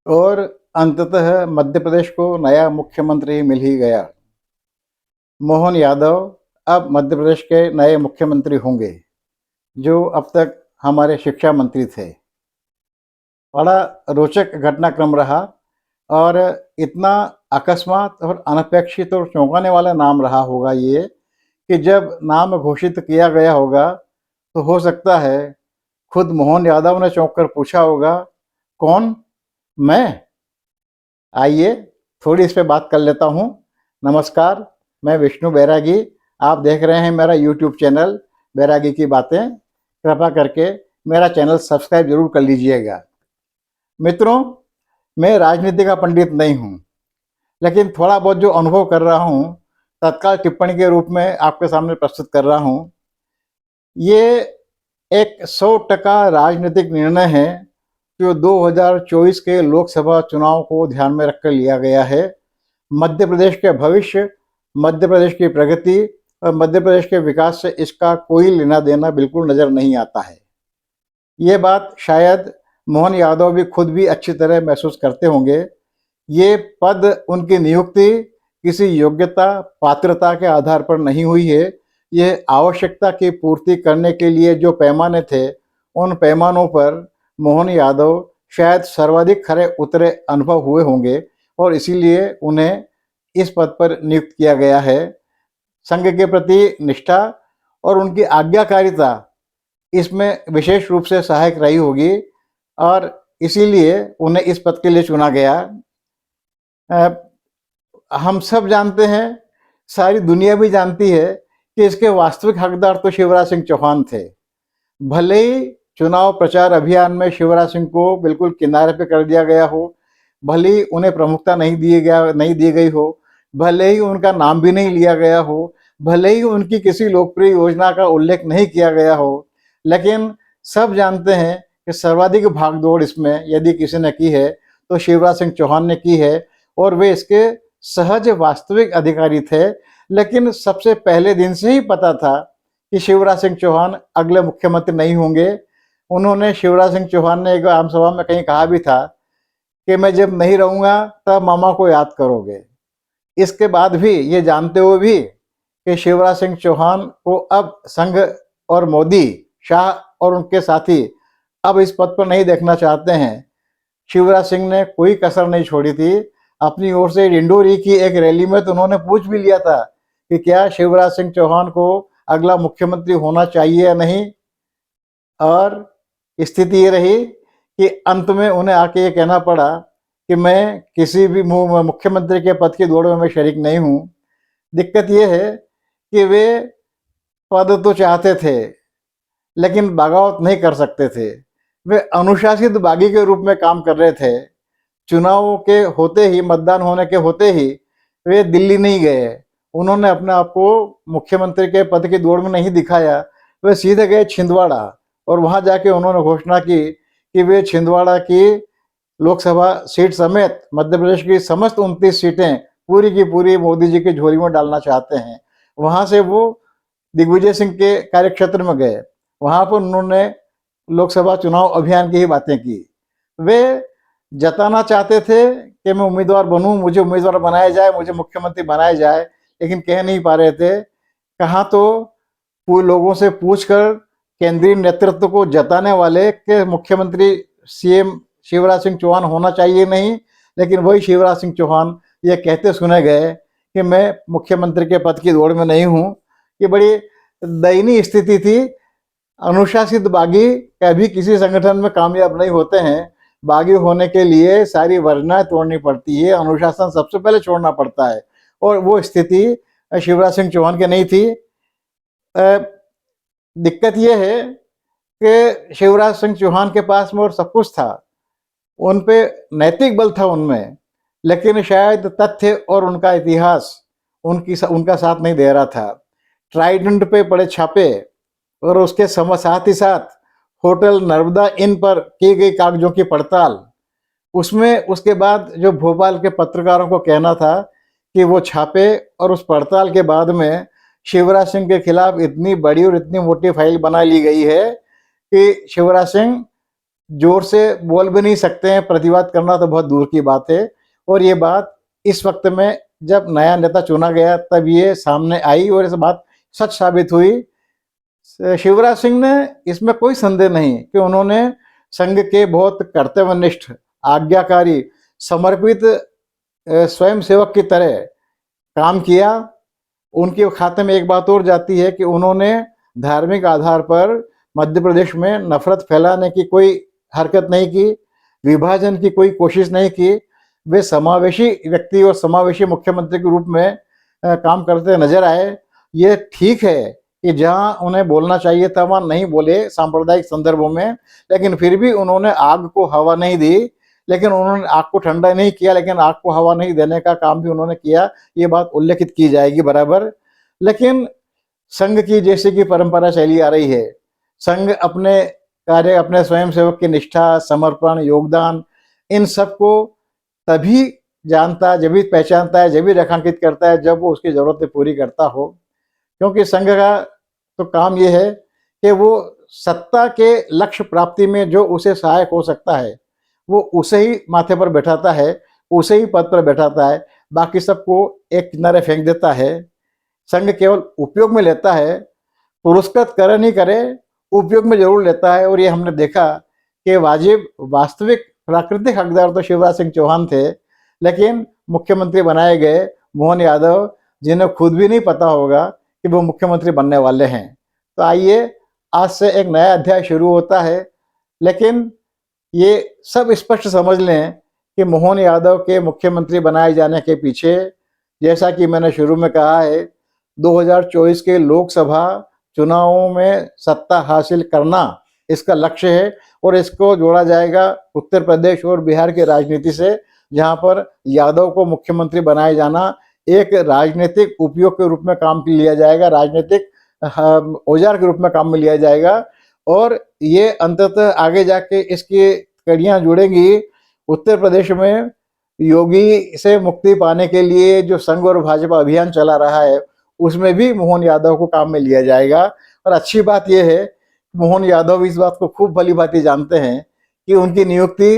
और अंततः मध्य प्रदेश को नया मुख्यमंत्री मिल ही गया। मोहन यादव अब मध्य प्रदेश के नए मुख्यमंत्री होंगे, जो अब तक हमारे शिक्षा मंत्री थे। बड़ा रोचक घटनाक्रम रहा और इतना अकस्मात और अनपेक्षित और चौंकाने वाला नाम रहा होगा ये, कि जब नाम घोषित किया गया होगा तो हो सकता है खुद मोहन यादव ने चौंक कर पूछा होगा, कौन? मैं? आइए थोड़ी इस पे बात कर लेता हूँ। नमस्कार, मैं विष्णु बैरागी। आप देख रहे हैं मेरा यूट्यूब चैनल बैरागी की बातें। कृपा करके मेरा चैनल सब्सक्राइब जरूर कर लीजिएगा। मित्रों, मैं राजनीति का पंडित नहीं हूँ, लेकिन थोड़ा बहुत जो अनुभव कर रहा हूँ तत्काल टिप्पणी के रूप में आपके सामने प्रस्तुत कर रहा हूँ। ये एक 100% राजनीतिक निर्णय है जो 2024 के लोकसभा चुनाव को ध्यान में रखकर लिया गया है। मध्य प्रदेश के भविष्य, मध्य प्रदेश की प्रगति और मध्य प्रदेश के विकास से इसका कोई लेना देना बिल्कुल नज़र नहीं आता है। ये बात शायद मोहन यादव भी खुद भी अच्छी तरह महसूस करते होंगे। ये पद उनकी नियुक्ति किसी योग्यता पात्रता के आधार पर नहीं हुई है। ये आवश्यकता की पूर्ति करने के लिए जो पैमाने थे, उन पैमानों पर मोहन यादव शायद सर्वाधिक खरे उतरे अनुभव हुए होंगे और इसीलिए उन्हें इस पद पर नियुक्त किया गया है। संघ के प्रति निष्ठा और उनकी आज्ञाकारिता इसमें विशेष रूप से सहायक रही होगी और इसीलिए उन्हें इस पद के लिए चुना गया। हम सब जानते हैं, सारी दुनिया भी जानती है कि इसके वास्तविक हकदार तो शिवराज सिंह चौहान थे। भले ही चुनाव प्रचार अभियान में शिवराज सिंह को बिल्कुल किनारे पे कर दिया गया हो, भले ही उन्हें प्रमुखता नहीं दी गई हो, भले ही उनका नाम भी नहीं लिया गया हो, भले ही उनकी किसी लोकप्रिय योजना का उल्लेख नहीं किया गया हो, लेकिन सब जानते हैं कि सर्वाधिक भागदौड़ इसमें यदि किसी ने की है तो शिवराज सिंह चौहान ने की है और वे इसके सहज वास्तविक अधिकारी थे। लेकिन सबसे पहले दिन से ही पता था कि शिवराज सिंह चौहान अगले मुख्यमंत्री नहीं होंगे। उन्होंने शिवराज सिंह चौहान ने एक आम सभा में कहीं कहा भी था कि मैं जब नहीं रहूंगा तब मामा को याद करोगे। इसके बाद भी ये जानते हुए भी कि शिवराज सिंह चौहान को अब संघ और मोदी, शाह और उनके साथी अब इस पद पर नहीं देखना चाहते हैं, शिवराज सिंह ने कोई कसर नहीं छोड़ी थी। अपनी ओर से डिंडोरी की एक रैली में तो उन्होंने पूछ भी लिया था कि क्या शिवराज सिंह चौहान को अगला मुख्यमंत्री होना चाहिए या नहीं, और स्थिति ये रही कि अंत में उन्हें आके ये कहना पड़ा कि मैं किसी भी मुख्यमंत्री के पद की दौड़ में मैं शरीक नहीं हूँ। दिक्कत ये है कि वे पद तो चाहते थे लेकिन बगावत नहीं कर सकते थे। वे अनुशासित बागी के रूप में काम कर रहे थे। चुनाव के होते ही, मतदान होने के होते ही वे दिल्ली नहीं गए। उन्होंने अपने आप को मुख्यमंत्री के पद की दौड़ में नहीं दिखाया। वे सीधे गए छिंदवाड़ा और वहां जाके उन्होंने घोषणा की कि वे छिंदवाड़ा की लोकसभा सीट समेत मध्य प्रदेश की समस्त 29 सीटें पूरी की पूरी मोदी जी की झोली में डालना चाहते हैं। वहां से वो दिग्विजय सिंह के कार्यक्षेत्र में गए। वहां पर उन्होंने लोकसभा चुनाव अभियान की ही बातें की। वे जताना चाहते थे कि मैं उम्मीदवार बनूं, मुझे उम्मीदवार बनाया जाए, मुझे मुख्यमंत्री बनाया जाए, लेकिन कह नहीं पा रहे थे। कहाँ तो लोगों से पूछकर केंद्रीय नेतृत्व को जताने वाले कि मुख्यमंत्री सीएम शिवराज सिंह चौहान होना चाहिए नहीं, लेकिन वही शिवराज सिंह चौहान ये कहते सुने गए कि मैं मुख्यमंत्री के पद की दौड़ में नहीं हूँ। ये बड़ी दयनीय स्थिति थी। अनुशासित बागी कभी किसी संगठन में कामयाब नहीं होते हैं। बागी होने के लिए सारी वर्जनाएं तोड़नी पड़ती है, अनुशासन सबसे पहले छोड़ना पड़ता है, और वो स्थिति शिवराज सिंह चौहान की नहीं थी। दिक्कत ये है कि शिवराज सिंह चौहान के पास में और सब कुछ था, उन पे नैतिक बल था उनमें, लेकिन शायद तथ्य और उनका इतिहास उनका साथ नहीं दे रहा था। ट्राइडेंट पे पड़े छापे और उसके साथ ही साथ होटल नर्मदा इन पर की गई कागजों की पड़ताल, उसमें उसके बाद जो भोपाल के पत्रकारों को कहना था कि वो छापे और उस पड़ताल के बाद में शिवराज सिंह के खिलाफ इतनी बड़ी और इतनी मोटी फाइल बना ली गई है कि शिवराज सिंह जोर से बोल भी नहीं सकते हैं, प्रतिवाद करना तो बहुत दूर की बात है। और ये बात इस वक्त में जब नया नेता चुना गया तब ये सामने आई और इस बात सच साबित हुई। शिवराज सिंह ने इसमें कोई संदेह नहीं कि उन्होंने संघ के बहुत कर्तव्यनिष्ठ, आज्ञाकारी, समर्पित स्वयं सेवक की तरह काम किया। उनके खाते में एक बात और जाती है कि उन्होंने धार्मिक आधार पर मध्य प्रदेश में नफरत फैलाने की कोई हरकत नहीं की, विभाजन की कोई कोशिश नहीं की। वे समावेशी व्यक्ति और समावेशी मुख्यमंत्री के रूप में काम करते नजर आए। ये ठीक है कि जहां उन्हें बोलना चाहिए था वहां नहीं बोले सांप्रदायिक संदर्भों में, लेकिन फिर भी उन्होंने आग को हवा नहीं दी, लेकिन उन्होंने आग को ठंडा नहीं किया, लेकिन आग को हवा नहीं देने का काम भी उन्होंने किया। ये बात उल्लेखित की जाएगी बराबर। लेकिन संघ की जैसे की परंपरा चली आ रही है, संघ अपने कार्य, अपने स्वयंसेवक की निष्ठा, समर्पण, योगदान, इन सबको तभी जानता, जब भी पहचानता है, जब भी रेखांकित करता है जब वो उसकी जरूरतें पूरी करता हो। क्योंकि संघ का तो काम ये है कि वो सत्ता के लक्ष्य प्राप्ति में जो उसे सहायक हो सकता है वो उसे ही माथे पर बैठाता है, उसे ही पद पर बैठाता है, बाकी सबको एक किनारे फेंक देता है। संघ केवल उपयोग में लेता है, पुरस्कृत करे नहीं करे, उपयोग में जरूर लेता है। और ये हमने देखा कि वास्तविक प्राकृतिक हकदार तो शिवराज सिंह चौहान थे, लेकिन मुख्यमंत्री बनाए गए मोहन यादव, जिन्हें खुद भी नहीं पता होगा कि वो मुख्यमंत्री बनने वाले हैं। तो आइए, आज से एक नया अध्याय शुरू होता है, लेकिन ये सब स्पष्ट समझ लें कि मोहन यादव के मुख्यमंत्री बनाए जाने के पीछे, जैसा कि मैंने शुरू में कहा है, 2024 के लोकसभा चुनावों में सत्ता हासिल करना इसका लक्ष्य है। और इसको जोड़ा जाएगा उत्तर प्रदेश और बिहार की राजनीति से, जहां पर यादव को मुख्यमंत्री बनाए जाना एक राजनीतिक उपयोग के रूप में काम लिया जाएगा, राजनीतिक औजार के रूप में काम में लिया जाएगा। और ये अंततः आगे जाके इसकी कड़ियां जुड़ेंगी। उत्तर प्रदेश में योगी से मुक्ति पाने के लिए जो संघ और भाजपा अभियान चला रहा है उसमें भी मोहन यादव को काम में लिया जाएगा। और अच्छी बात यह है, मोहन यादव इस बात को खूब भली भांति जानते हैं कि उनकी नियुक्ति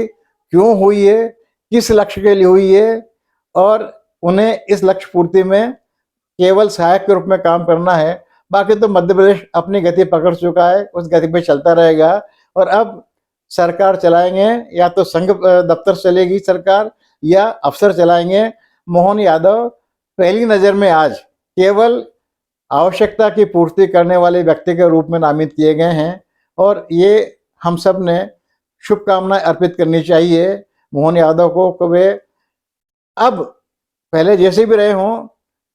क्यों हुई है, किस लक्ष्य के लिए हुई है, और उन्हें इस लक्ष्य पूर्ति में केवल सहायक के रूप में काम करना है। बाकी तो मध्य प्रदेश अपनी गति पकड़ चुका है, उस गति पे चलता रहेगा। और अब सरकार चलाएंगे, या तो संघ दफ्तर चलेगी सरकार, या अफसर चलाएंगे। मोहन यादव पहली नजर में आज केवल आवश्यकता की पूर्ति करने वाले व्यक्ति के रूप में नामित किए गए हैं। और ये हम सब ने शुभकामनाएं अर्पित करनी चाहिए मोहन यादव को वे अब पहले जैसे भी रहे हों,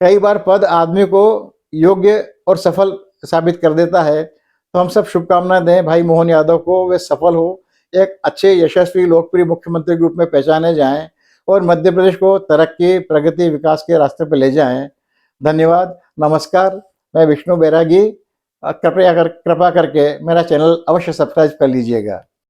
कई बार पद आदमी को योग्य और सफल साबित कर देता है। तो हम सब शुभकामनाएं दें भाई मोहन यादव को, वे सफल हो, एक अच्छे यशस्वी लोकप्रिय मुख्यमंत्री के रूप में पहचाने जाएं और मध्य प्रदेश को तरक्की, प्रगति, विकास के रास्ते पर ले जाएं। धन्यवाद, नमस्कार। मैं विष्णु बैरागी। कृपया करके मेरा चैनल अवश्य सब्सक्राइब कर लीजिएगा।